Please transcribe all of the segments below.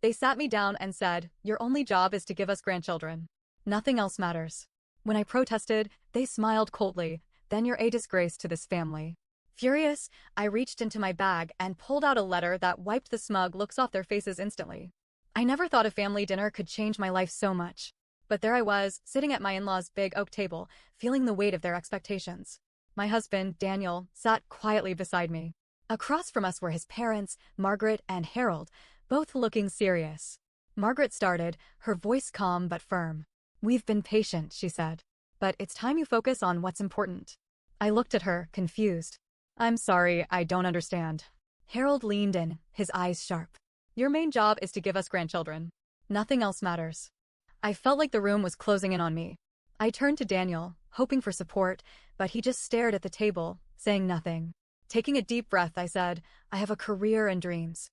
They sat me down and said, "Your only job is to give us grandchildren. Nothing else matters." When I protested, they smiled coldly. "Then you're a disgrace to this family." Furious, I reached into my bag and pulled out a letter that wiped the smug looks off their faces instantly. I never thought a family dinner could change my life so much. But there I was, sitting at my in-laws' big oak table, feeling the weight of their expectations. My husband, Daniel, sat quietly beside me. Across from us were his parents, Margaret and Harold, both looking serious. Margaret started, her voice calm but firm. "We've been patient," she said. "But it's time you focus on what's important." I looked at her, confused. "I'm sorry, I don't understand." Harold leaned in, his eyes sharp. "Your main job is to give us grandchildren. Nothing else matters." I felt like the room was closing in on me. I turned to Daniel, hoping for support, but he just stared at the table, saying nothing. Taking a deep breath, I said, "I have a career and dreams.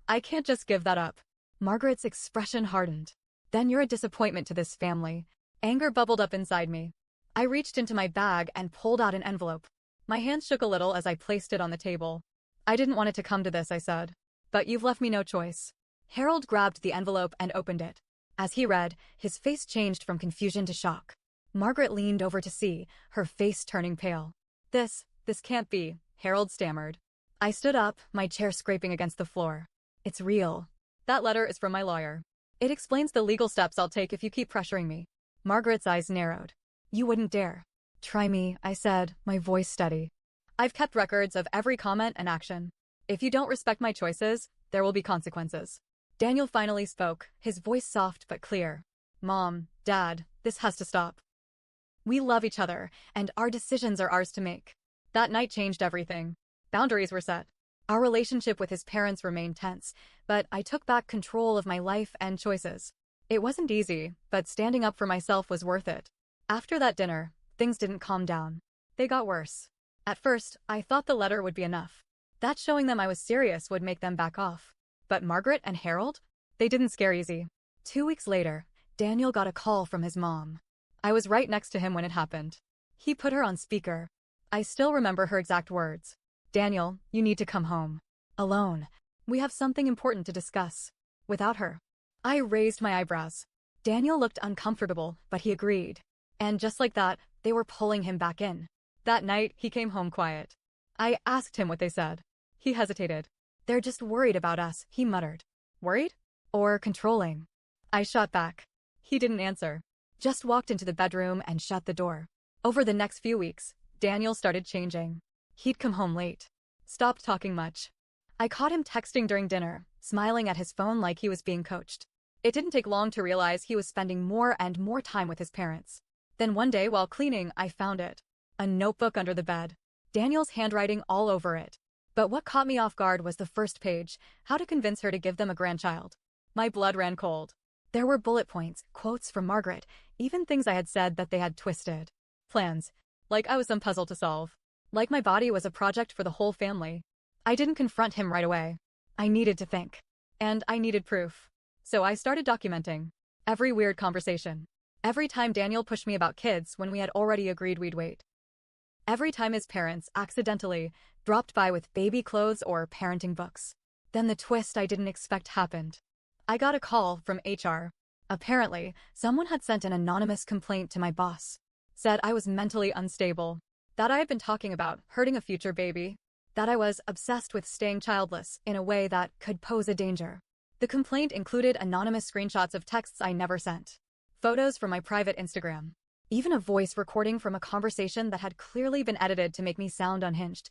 I can't just give that up." Margaret's expression hardened. "Then you're a disappointment to this family." Anger bubbled up inside me. I reached into my bag and pulled out an envelope. My hands shook a little as I placed it on the table. "I didn't want it to come to this," I said. "But you've left me no choice." Harold grabbed the envelope and opened it. As he read, his face changed from confusion to shock. Margaret leaned over to see, her face turning pale. This can't be," Harold stammered. I stood up, my chair scraping against the floor. "It's real. That letter is from my lawyer. It explains the legal steps I'll take if you keep pressuring me." Margaret's eyes narrowed. "You wouldn't dare." "Try me," I said, my voice steady. "I've kept records of every comment and action. If you don't respect my choices, there will be consequences." Daniel finally spoke, his voice soft but clear. "Mom, Dad, this has to stop. We love each other, and our decisions are ours to make." That night changed everything. Boundaries were set. Our relationship with his parents remained tense, but I took back control of my life and choices. It wasn't easy, but standing up for myself was worth it. After that dinner, things didn't calm down. They got worse. At first, I thought the letter would be enough. That showing them I was serious would make them back off. But Margaret and Harold? They didn't scare easy. 2 weeks later, Daniel got a call from his mom. I was right next to him when it happened. He put her on speaker. I still remember her exact words. "Daniel, you need to come home. Alone. We have something important to discuss." Without her. I raised my eyebrows. Daniel looked uncomfortable, but he agreed. And just like that, they were pulling him back in. That night, he came home quiet. I asked him what they said. He hesitated. "They're just worried about us," he muttered. "Worried? Or controlling?" I shot back. He didn't answer. Just walked into the bedroom and shut the door. Over the next few weeks, Daniel started changing. He'd come home late. Stopped talking much. I caught him texting during dinner, smiling at his phone like he was being coached. It didn't take long to realize he was spending more and more time with his parents. Then one day while cleaning, I found it. A notebook under the bed. Daniel's handwriting all over it. But what caught me off guard was the first page, how to convince her to give them a grandchild. My blood ran cold. There were bullet points, quotes from Margaret, even things I had said that they had twisted. Plans. Like I was some puzzle to solve. Like my body was a project for the whole family. I didn't confront him right away. I needed to think. And I needed proof. So I started documenting. Every weird conversation. Every time Daniel pushed me about kids when we had already agreed we'd wait. Every time his parents, accidentally, dropped by with baby clothes or parenting books. Then the twist I didn't expect happened. I got a call from HR. Apparently, someone had sent an anonymous complaint to my boss. Said I was mentally unstable. That I had been talking about hurting a future baby. That I was obsessed with staying childless in a way that could pose a danger. The complaint included anonymous screenshots of texts I never sent. Photos from my private Instagram. Even a voice recording from a conversation that had clearly been edited to make me sound unhinged.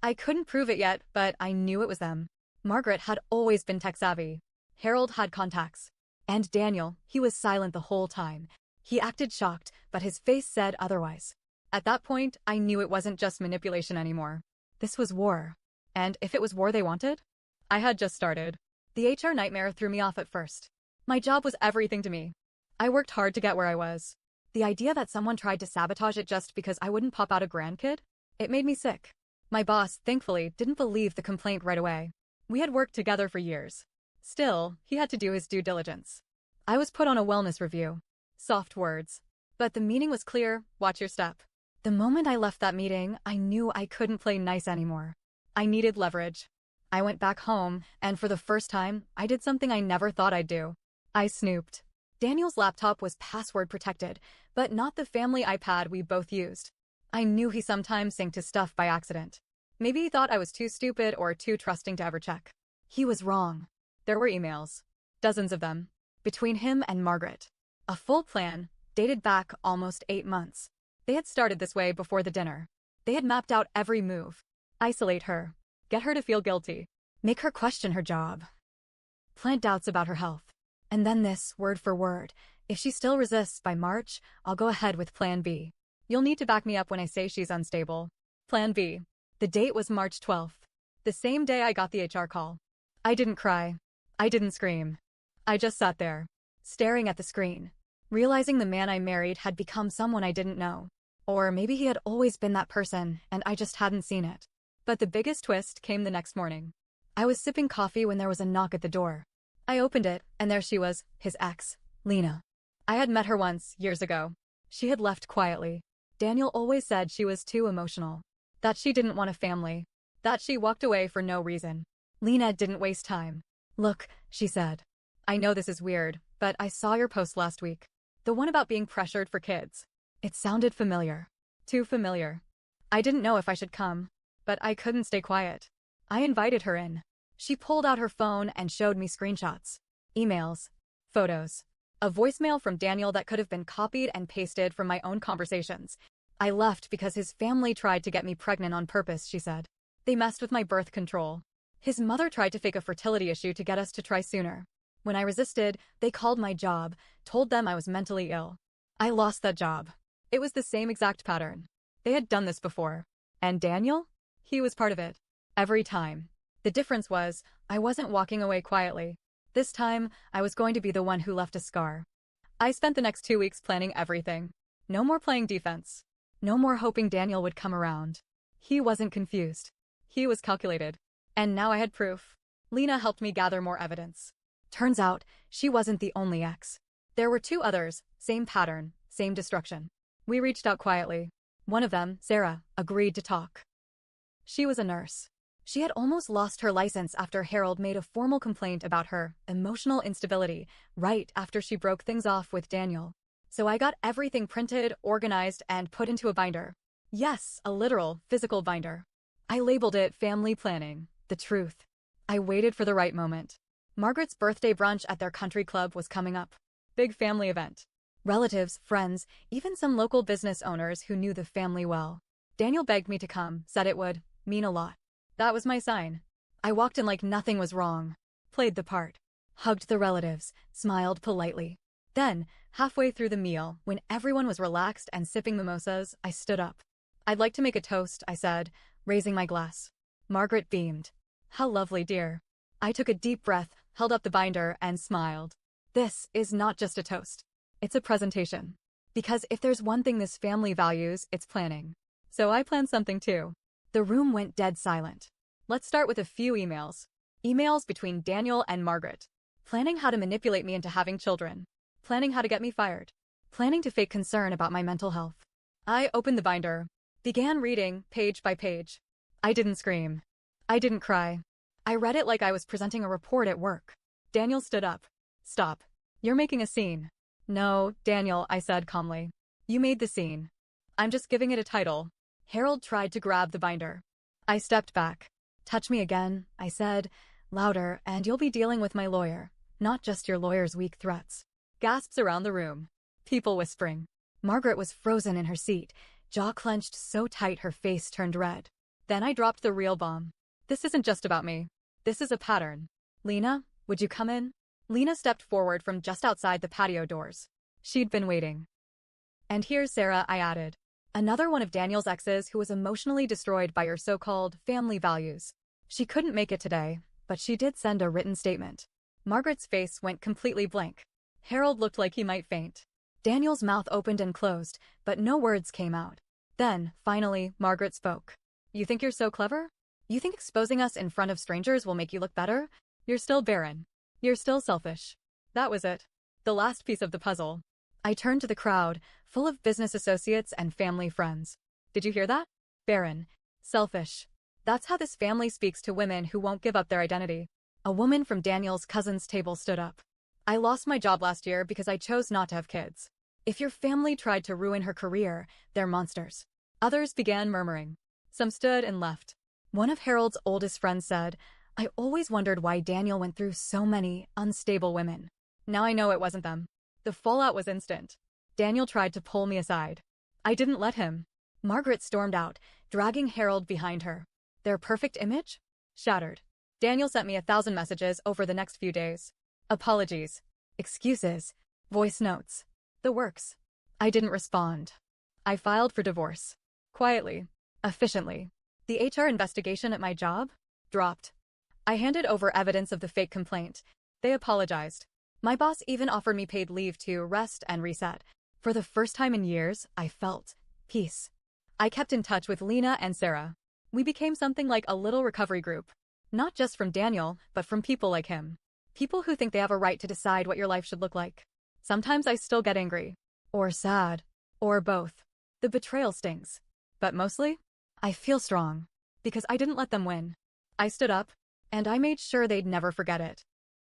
I couldn't prove it yet, but I knew it was them. Margaret had always been tech-savvy. Harold had contacts. And Daniel, he was silent the whole time. He acted shocked, but his face said otherwise. At that point, I knew it wasn't just manipulation anymore. This was war. And if it was war they wanted? I had just started. The HR nightmare threw me off at first. My job was everything to me. I worked hard to get where I was. The idea that someone tried to sabotage it just because I wouldn't pop out a grandkid? It made me sick. My boss, thankfully, didn't believe the complaint right away. We had worked together for years. Still, he had to do his due diligence. I was put on a wellness review. Soft words. But the meaning was clear, watch your step. The moment I left that meeting, I knew I couldn't play nice anymore. I needed leverage. I went back home, and for the first time, I did something I never thought I'd do. I snooped. Daniel's laptop was password protected, but not the family iPad we both used. I knew he sometimes synced his stuff by accident. Maybe he thought I was too stupid or too trusting to ever check. He was wrong. There were emails. Dozens of them. Between him and Margaret. A full plan, dated back almost 8 months. They had started this way before the dinner. They had mapped out every move. Isolate her. Get her to feel guilty. Make her question her job. Plant doubts about her health. And then this, word for word. If she still resists by March, I'll go ahead with Plan B. You'll need to back me up when I say she's unstable. Plan B. The date was March 12th. The same day I got the HR call. I didn't cry. I didn't scream. I just sat there, staring at the screen, realizing the man I married had become someone I didn't know. Or maybe he had always been that person, and I just hadn't seen it. But the biggest twist came the next morning. I was sipping coffee when there was a knock at the door. I opened it, and there she was, his ex, Lena. I had met her once, years ago. She had left quietly. Daniel always said she was too emotional. That she didn't want a family. That she walked away for no reason. Lena didn't waste time. Look, she said. I know this is weird, but I saw your post last week. The one about being pressured for kids. It sounded familiar. Too familiar. I didn't know if I should come, but I couldn't stay quiet. I invited her in. She pulled out her phone and showed me screenshots, emails, photos, a voicemail from Daniel that could have been copied and pasted from my own conversations. I left because his family tried to get me pregnant on purpose, she said. They messed with my birth control. His mother tried to fake a fertility issue to get us to try sooner. When I resisted, they called my job, told them I was mentally ill. I lost that job. It was the same exact pattern. They had done this before. And Daniel? He was part of it. Every time. The difference was, I wasn't walking away quietly. This time, I was going to be the one who left a scar. I spent the next 2 weeks planning everything. No more playing defense. No more hoping Daniel would come around. He wasn't confused. He was calculated. And now I had proof. Lena helped me gather more evidence. Turns out, she wasn't the only ex. There were 2 others, same pattern, same destruction. We reached out quietly. One of them, Sarah, agreed to talk. She was a nurse. She had almost lost her license after Harold made a formal complaint about her emotional instability right after she broke things off with Daniel. So I got everything printed, organized, and put into a binder. Yes, a literal, physical binder. I labeled it Family Planning, the Truth. I waited for the right moment. Margaret's birthday brunch at their country club was coming up. Big family event. Relatives, friends, even some local business owners who knew the family well. Daniel begged me to come, said it would mean a lot. That was my sign. I walked in like nothing was wrong. Played the part. Hugged the relatives, smiled politely. Then, halfway through the meal, when everyone was relaxed and sipping mimosas, I stood up. I'd like to make a toast, I said, raising my glass. Margaret beamed. How lovely, dear. I took a deep breath, held up the binder, and smiled. This is not just a toast. It's a presentation. Because if there's one thing this family values, it's planning. So I planned something too. The room went dead silent. Let's start with a few emails. Emails between Daniel and Margaret. Planning how to manipulate me into having children. Planning how to get me fired. Planning to fake concern about my mental health. I opened the binder. Began reading, page by page. I didn't scream. I didn't cry. I read it like I was presenting a report at work. Daniel stood up. Stop. You're making a scene. No, Daniel, I said calmly. You made the scene. I'm just giving it a title. Harold tried to grab the binder. I stepped back. Touch me again, I said, louder, and you'll be dealing with my lawyer, not just your lawyer's weak threats. Gasps around the room. People whispering. Margaret was frozen in her seat, jaw clenched so tight her face turned red. Then I dropped the real bomb. This isn't just about me. This is a pattern. Lena, would you come in? Lena stepped forward from just outside the patio doors. She'd been waiting. And here's Sarah, I added. Another one of Daniel's exes who was emotionally destroyed by your so-called family values. She couldn't make it today, but she did send a written statement. Margaret's face went completely blank. Harold looked like he might faint. Daniel's mouth opened and closed, but no words came out. Then, finally, Margaret spoke. You think you're so clever? You think exposing us in front of strangers will make you look better? You're still barren. You're still selfish. That was it. The last piece of the puzzle. I turned to the crowd, full of business associates and family friends. Did you hear that? Barren. Selfish. That's how this family speaks to women who won't give up their identity. A woman from Daniel's cousin's table stood up. I lost my job last year because I chose not to have kids. If your family tried to ruin her career, they're monsters. Others began murmuring. Some stood and left. One of Harold's oldest friends said, I always wondered why Daniel went through so many unstable women. Now I know it wasn't them. The fallout was instant. Daniel tried to pull me aside. I didn't let him. Margaret stormed out, dragging Harold behind her. Their perfect image? Shattered. Daniel sent me 1,000 messages over the next few days. Apologies. Excuses. Voice notes. The works. I didn't respond. I filed for divorce. Quietly. Efficiently. The HR investigation at my job? Dropped. I handed over evidence of the fake complaint. They apologized. My boss even offered me paid leave to rest and reset. For the first time in years, I felt peace. I kept in touch with Lena and Sarah. We became something like a little recovery group. Not just from Daniel, but from people like him. People who think they have a right to decide what your life should look like. Sometimes I still get angry. Or sad. Or both. The betrayal stings. But mostly, I feel strong. Because I didn't let them win. I stood up, and I made sure they'd never forget it.